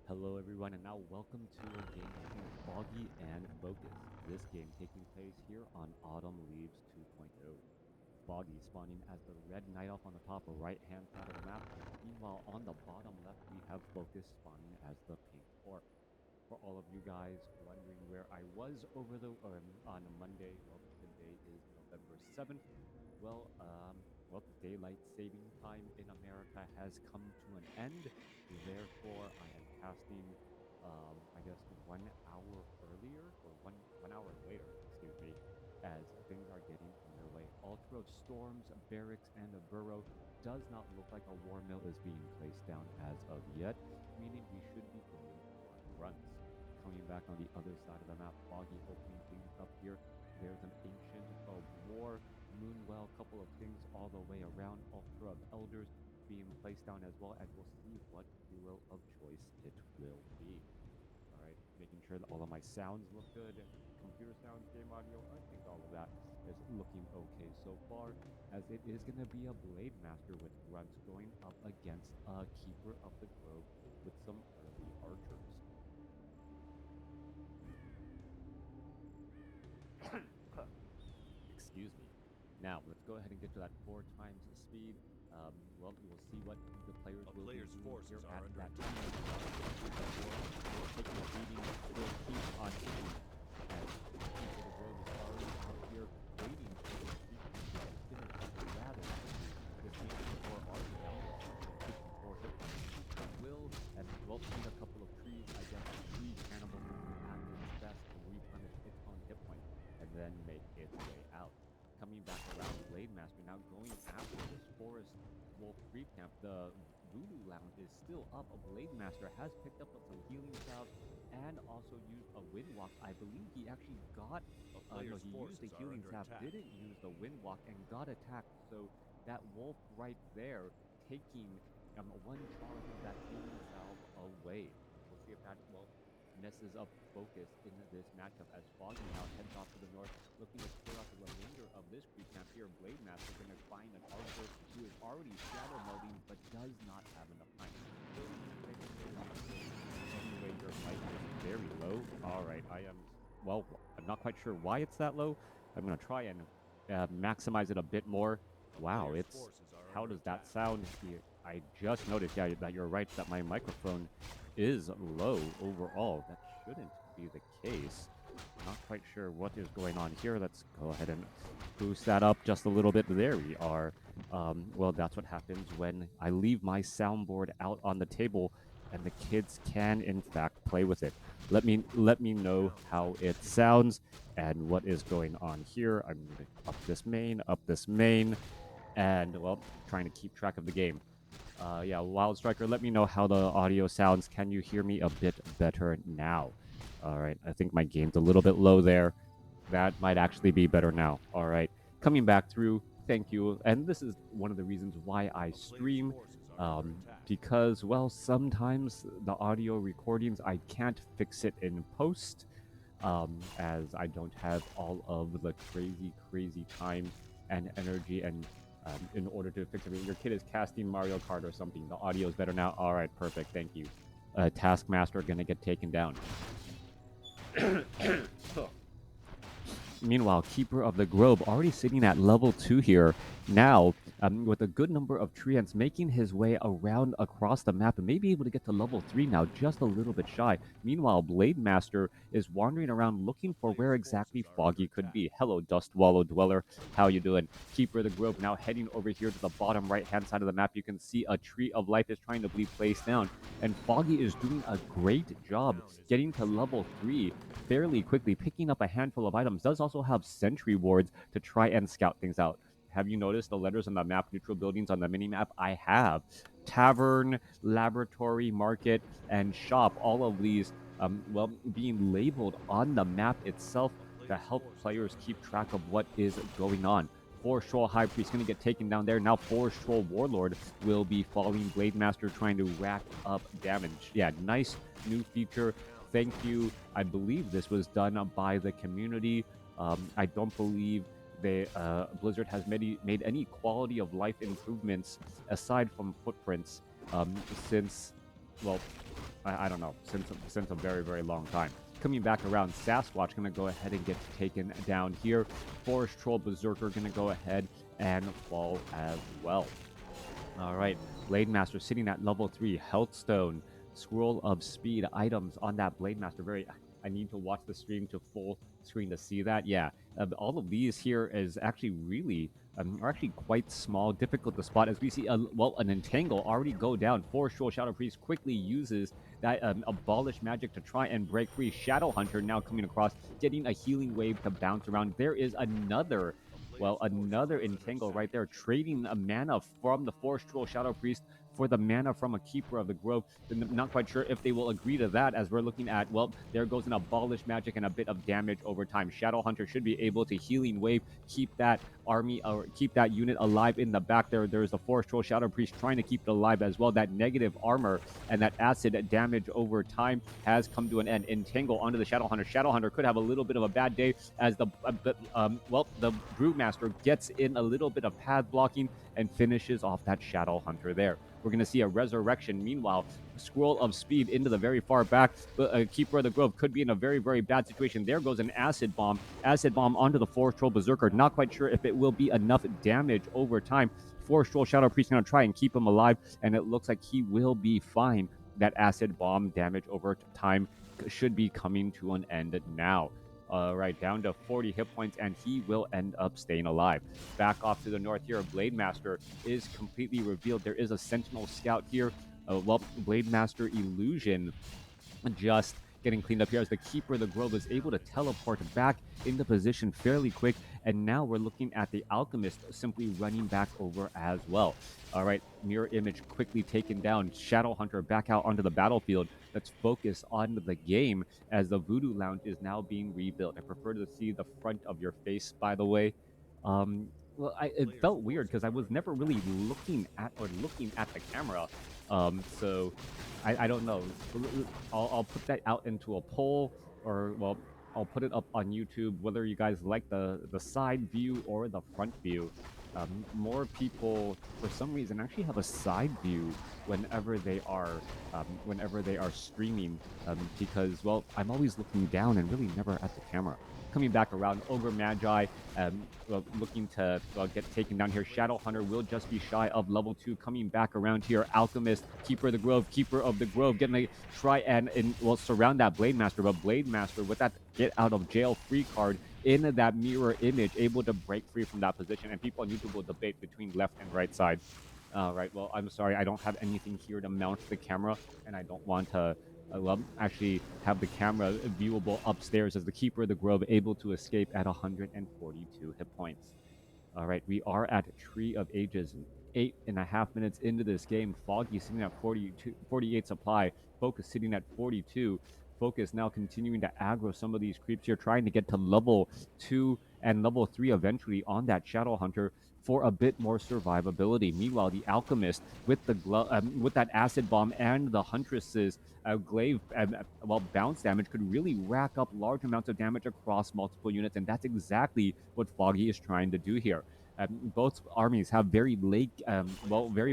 Hello everyone, and now welcome to a game between Foggy and FoCuS. This game taking place here on Autumn Leaves 2.0. Foggy spawning as the red knight elf on the top right hand side of the map. Meanwhile, on the bottom left, we have FoCuS spawning as the pink orc. For all of you guys wondering where I was over the on Monday, well, today is November 7th. Well, daylight saving time in America has come to an end. Therefore, I am casting, I guess, 1 hour earlier or one hour later, excuse me, as things are getting underway. All throughout storms, barracks, and a burrow does not look like a war mill is being placed down as of yet, meaning we should be going on runs. Coming back on the other side of the map, Foggy opening things up here. There's an ancient of war Moonwell, couple of things all the way around, Ultra of Elders being placed down as well, and we'll see what hero of choice it will be. Alright, making sure that all of my sounds look good, computer sounds, game audio, I think all of that is looking okay so far, as it is going to be a Blade Master with grunts going up against a Keeper of the Grove with some early archers. Excuse me. Now, let's go ahead and get to that 4 times speed. Well, we'll see what the players will be doing here at that time. Taking a beating, still keep on hitting as Keeper of the Grove is already out here waiting for the streak to get finished up rather quickly. This game before already down to 54 hit points. Will, and well, need a couple of trees, I guess, 3 cannibal moves at its best to replenish its own hit points and then make its way out. Coming back around, Blade Master now going after this Forest Wolf Creep Camp. The Voodoo Lounge is still up. A Blade Master has picked up some healing salves and also used a Windwalk. I believe he actually got, he used the healing salve, didn't use the Windwalk, and got attacked. So that Wolf right there taking one charge of that healing salve away. We'll see if that, well, messes up FoCuS in this matchup as Foggy now heads off to the north, looking to clear out the remainder of this creep camp here. Blade Master going to find an archer who is already shadow melding but does not have enough time. Anyway, your fight is very low. Alright, well, I'm not quite sure why it's that low. I'm going to try and maximize it a bit more. Wow, how does that sound here? I just noticed, yeah, that you're right, that my microphone is low overall. That shouldn't be the case. Not quite sure what is going on here. Let's go ahead and boost that up just a little bit. There we are. Well, that's what happens when I leave my soundboard out on the table and the kids can in fact play with it. Let me know how it sounds and what is going on here. I'm going to up this main, and well, trying to keep track of the game. Yeah, Wild Striker, let me know how the audio sounds. Can you hear me a bit better now? All right, I think my gain's a little bit low there. That might actually be better now. All right, coming back through, thank you. And this is one of the reasons why I stream, because, well, sometimes the audio recordings, I can't fix it in post, as I don't have all of the crazy time and energy and in order to fix it. Your kid is casting Mario Kart or something. The audio is better now. All right, perfect. Thank you. Taskmaster gonna get taken down. Meanwhile, Keeper of the Grove already sitting at level 2 here now, with a good number of treants, making his way around across the map and may be able to get to level 3 now, just a little bit shy. Meanwhile, Blade Master is wandering around looking for where exactly Foggy could be. Hello, Dust Wallow Dweller. How you doing? Keeper of the Grove now heading over here to the bottom right-hand side of the map. You can see a Tree of Life is trying to be placed down, and Foggy is doing a great job getting to level 3 fairly quickly, picking up a handful of items. Does also have sentry wards to try and scout things out. Have you noticed the letters on the map, neutral buildings on the mini-map? I have. Tavern, laboratory, market, and shop, all of these, well, being labeled on the map itself to help players keep track of what is going on. 4 Troll High Priest going to get taken down there. Now 4 Troll Warlord will be following Blade Master, trying to rack up damage. Yeah, nice new feature. Thank you. I believe this was done by the community. I don't believe Blizzard has made any quality of life improvements aside from footprints since, well, I don't know, since a very, very long time. Coming back around, Sasquatch going to go ahead and get taken down here. Forest Troll Berserker going to go ahead and fall as well. All right, Blade Master sitting at level 3, Health Stone, Scroll of Speed items on that Blade Master. I need to watch the stream to full screen to see that. Yeah, all of these here is actually really are actually quite small, difficult to spot. As we see, an Entangle already go down. Forest Troll Shadow Priest quickly uses that Abolish Magic to try and break free. Shadow Hunter now coming across, getting a healing wave to bounce around. There is another Entangle right there, trading a mana from the Forest Troll Shadow Priest for the mana from a Keeper of the Grove. I'm not quite sure if they will agree to that, as we're looking at, well, there goes an Abolish Magic and a bit of damage over time. Shadow Hunter should be able to Healing Wave, keep that army, or keep that unit alive in the back there. There's the Forest Troll Shadow Priest trying to keep it alive as well. That negative armor and that acid damage over time has come to an end. Entangle onto the Shadow Hunter. Shadow Hunter could have a little bit of a bad day, as the Brewmaster gets in a little bit of path blocking and finishes off that Shadow Hunter there. We're going to see a Resurrection. Meanwhile, Scroll of Speed into the very far back. Keeper of the Grove could be in a very, very bad situation. There goes an Acid Bomb. Acid Bomb onto the Forest Troll Berserker. Not quite sure if it will be enough damage over time. Forest Troll Shadow Priest going to try and keep him alive, and it looks like he will be fine. That Acid Bomb damage over time should be coming to an end now. Right, down to 40 hit points, and he will end up staying alive. Back off to the north here, Blade Master is completely revealed. There is a Sentinel Scout here. Blade Master Illusion just getting cleaned up here, as the Keeper of the Grove is able to teleport back into position fairly quick. And now we're looking at the Alchemist simply running back over as well. All right, Mirror Image quickly taken down. Shadow Hunter back out onto the battlefield. Let's focus on the game, as the Voodoo Lounge is now being rebuilt. I prefer to see the front of your face, by the way. It felt weird because I was never really looking at the camera. So I don't know. I'll put that out into a poll, or well, I'll put it up on YouTube, whether you guys like the side view or the front view. More people, for some reason, actually have a side view whenever they are streaming, because, well, I'm always looking down and really never at the camera. Coming back around, Ogre Magi looking to get taken down here. Shadow Hunter will just be shy of level 2. Coming back around here, Alchemist, Keeper of the Grove, getting to try and surround that Blade Master, but Blade Master with that get out of jail free card in that Mirror Image, able to break free from that position. And people on YouTube will debate between left and right side. Right, well, I'm sorry, I don't have anything here to mount the camera, and I don't want to actually have the camera viewable upstairs, as the Keeper of the Grove able to escape at 142 hit points. All right, we are at Tree of Ages, 8.5 minutes into this game. Foggy sitting at 48 supply. FoCuS sitting at 42. FoCuS now continuing to aggro some of these creeps here, trying to get to level 2 and level 3 eventually on that Shadow Hunter for a bit more survivability. Meanwhile, the Alchemist with the with that Acid Bomb and the Huntress's glaive, bounce damage could really rack up large amounts of damage across multiple units, and that's exactly what Foggy is trying to do here. Both armies have very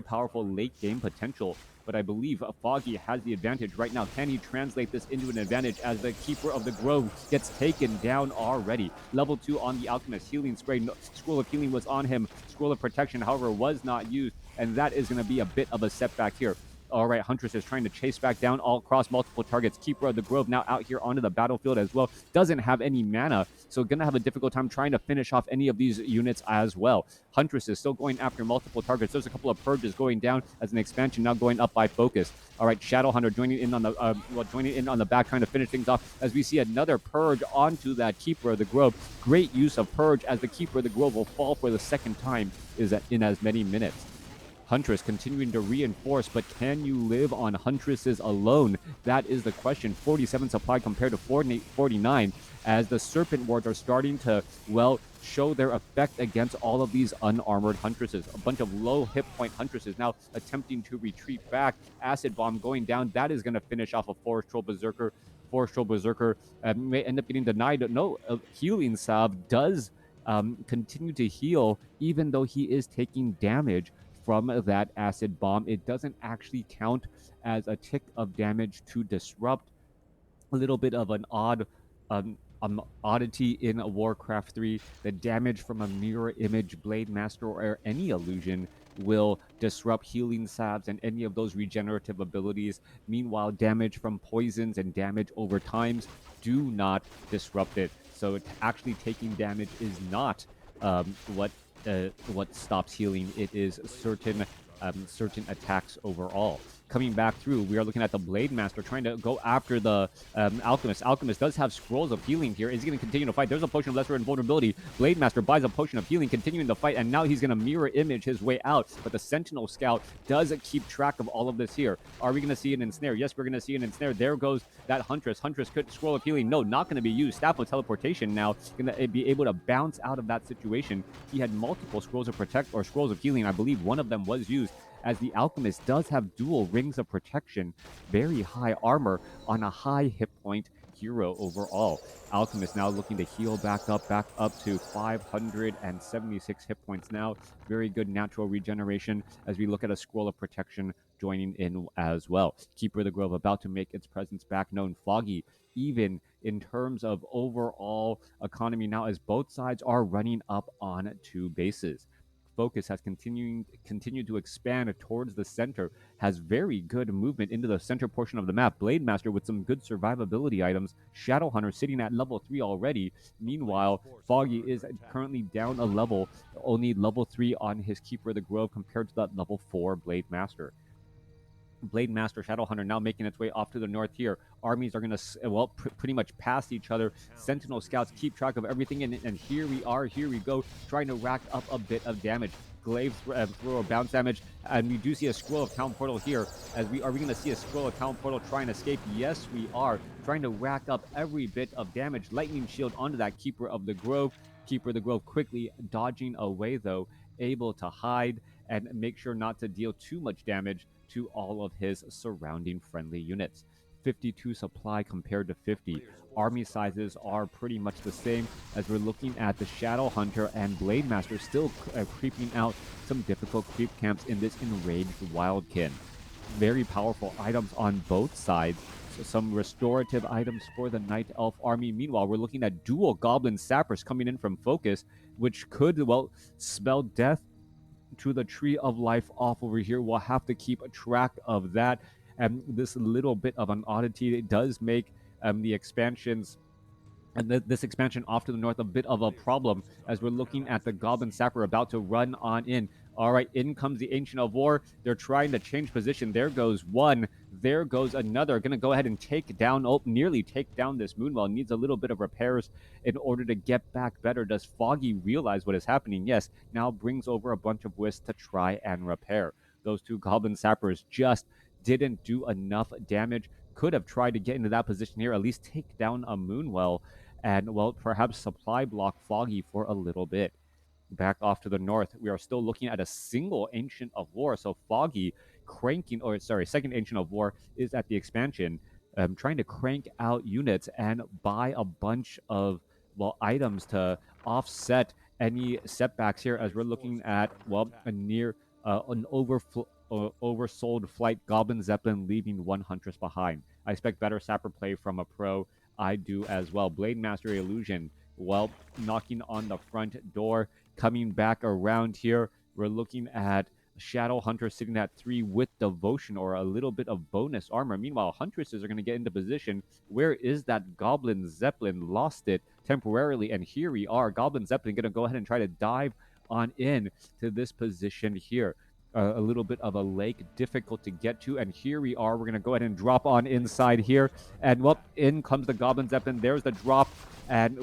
powerful late game potential, but I believe Foggy has the advantage right now. Can he translate this into an advantage, as the Keeper of the Grove gets taken down already? Level 2 on the Alchemist. Healing Spray. Scroll of Healing was on him. Scroll of Protection, however, was not used, and that is going to be a bit of a setback here. All right, Huntress is trying to chase back down all across multiple targets. Keeper of the Grove now out here onto the battlefield as well. Doesn't have any mana, so gonna have a difficult time trying to finish off any of these units as well. Huntress is still going after multiple targets. There's a couple of purges going down as an expansion now going up by FoCuS. All right, Shadow Hunter joining in on the back, trying to finish things off, as we see another purge onto that Keeper of the Grove. Great use of purge, as the Keeper of the Grove will fall for the second time in as many minutes. Huntress continuing to reinforce, but can you live on Huntresses alone? That is the question. 47 supply compared to 49, as the Serpent Wards are starting to, show their effect against all of these unarmored Huntresses. A bunch of low hit point Huntresses now attempting to retreat back. Acid Bomb going down. That is going to finish off a Forest Troll Berserker. Forest Troll Berserker may end up getting denied. No, Healing Salve does continue to heal, even though he is taking damage from that acid bomb. It doesn't actually count as a tick of damage to disrupt. A little bit of an oddity in Warcraft 3. The damage from a mirror image Blade Master or any illusion will disrupt healing salves and any of those regenerative abilities. Meanwhile, damage from poisons and damage over times do not disrupt it. So actually taking damage is not what stops healing. It is certain attacks overall. Coming back through, we are looking at the Blade Master trying to go after the Alchemist. Alchemist does have scrolls of healing here. Is he going to continue to fight? There's a potion of lesser invulnerability. Blade Master buys a potion of healing, continuing to fight, and now he's going to mirror image his way out. But the Sentinel Scout does keep track of all of this here. Are we going to see an ensnare? Yes, we're going to see an ensnare. There goes that Huntress. Huntress could scroll of healing. No, not going to be used. Staff of Teleportation now going to be able to bounce out of that situation. He had multiple scrolls of protect or scrolls of healing. I believe one of them was used, as the Alchemist does have dual rings of protection, very high armor on a high hit point hero overall. Alchemist now looking to heal back up to 576 hit points now. Very good natural regeneration as we look at a scroll of protection joining in as well. Keeper of the Grove about to make its presence back known. Foggy, even in terms of overall economy now, as both sides are running up on 2 bases. FoCuS has continued to expand towards the center, has very good movement into the center portion of the map. Blade Master with some good survivability items. Shadow Hunter sitting at level 3 already. Meanwhile, Foggy is currently down a level, only level 3 on his Keeper of the Grove compared to that level 4 Blade Master. Blade Master, Shadow Hunter now making its way off to the north here. Armies are going to, pretty much pass each other. Sentinel Scouts keep track of everything, and here we go, trying to rack up a bit of damage. Glaive throw bounce damage, and we do see a Scroll of Town Portal here. Are we going to see a Scroll of Town Portal try and escape? Yes, we are. Trying to rack up every bit of damage. Lightning Shield onto that Keeper of the Grove. Keeper of the Grove quickly dodging away, though, able to hide and make sure not to deal too much damage to all of his surrounding friendly units. 52 supply compared to 50. Army sizes are pretty much the same, as we're looking at the Shadow Hunter and Blade Master still creeping out some difficult creep camps in this enraged Wildkin. Very powerful items on both sides. So some restorative items for the Night Elf army. Meanwhile, we're looking at dual Goblin Sappers coming in from FoCuS, which could, spell death to the Tree of Life off over here. We'll have to keep track of that. And this little bit of an oddity, it does make the expansions and this expansion off to the north a bit of a problem, as we're looking at the Goblin Sapper about to run on in. All right, in comes the Ancient of War. They're trying to change position. There goes one. There goes another. Going to go ahead and take down, nearly take down this Moonwell. Needs a little bit of repairs in order to get back better. Does Foggy realize what is happening? Yes. Now brings over a bunch of wisps to try and repair. Those 2 Goblin Sappers just didn't do enough damage. Could have tried to get into that position here, at least take down a Moonwell, and, perhaps supply block Foggy for a little bit. Back off to the north, we are still looking at a single Ancient of War. So Foggy second Ancient of War is at the expansion, trying to crank out units and buy a bunch of, items to offset any setbacks here, as we're looking at, a near an oversold flight Goblin Zeppelin leaving 1 Huntress behind. I expect better Sapper play from a pro. I do as well. Blade Master Illusion, knocking on the front door. Coming back around here, we're looking at Shadow Hunter sitting at 3 with Devotion or a little bit of bonus armor. Meanwhile, Huntresses are going to get into position. Where is that Goblin Zeppelin? Lost it temporarily, and here we are. Goblin Zeppelin going to go ahead and try to dive on in to this position here. A little bit of a lake, difficult to get to, and here we are. We're going to go ahead and drop on inside here, and in comes the Goblin Zeppelin. There's the drop, and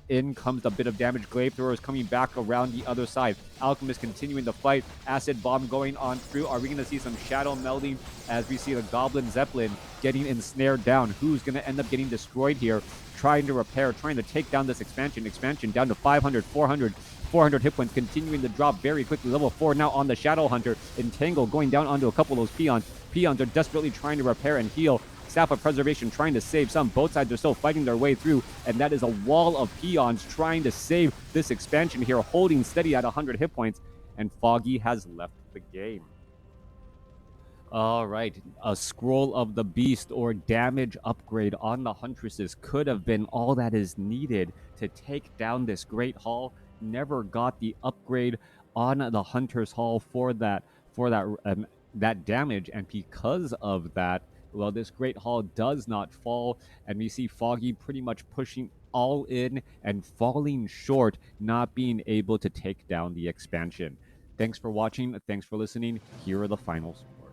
in comes a bit of damage. Glaive Thrower is coming back around the other side. Alchemist continuing the fight. Acid Bomb going on through. Are we going to see some shadow melding as we see the Goblin Zeppelin getting ensnared down? Who's going to end up getting destroyed here? Trying to repair, trying to take down this expansion down to 500, 400 hit points, continuing to drop very quickly. Level 4 now on the Shadow Hunter. Entangle going down onto a couple of those peons. Peons are desperately trying to repair and heal. Staff of Preservation trying to save some. Both sides are still fighting their way through, and that is a wall of peons trying to save this expansion here, holding steady at 100 hit points, and Foggy has left the the game. All right, a scroll of the beast or damage upgrade on the huntresses could have been all that is needed to take down this great hall. Never got the upgrade on the hunter's hall for that damage, and because of that, well, this great hall does not fall, and we see Foggy pretty much pushing all in and falling short, not being able to take down the expansion. Thanks for watching. Thanks for listening. Here are the final scores.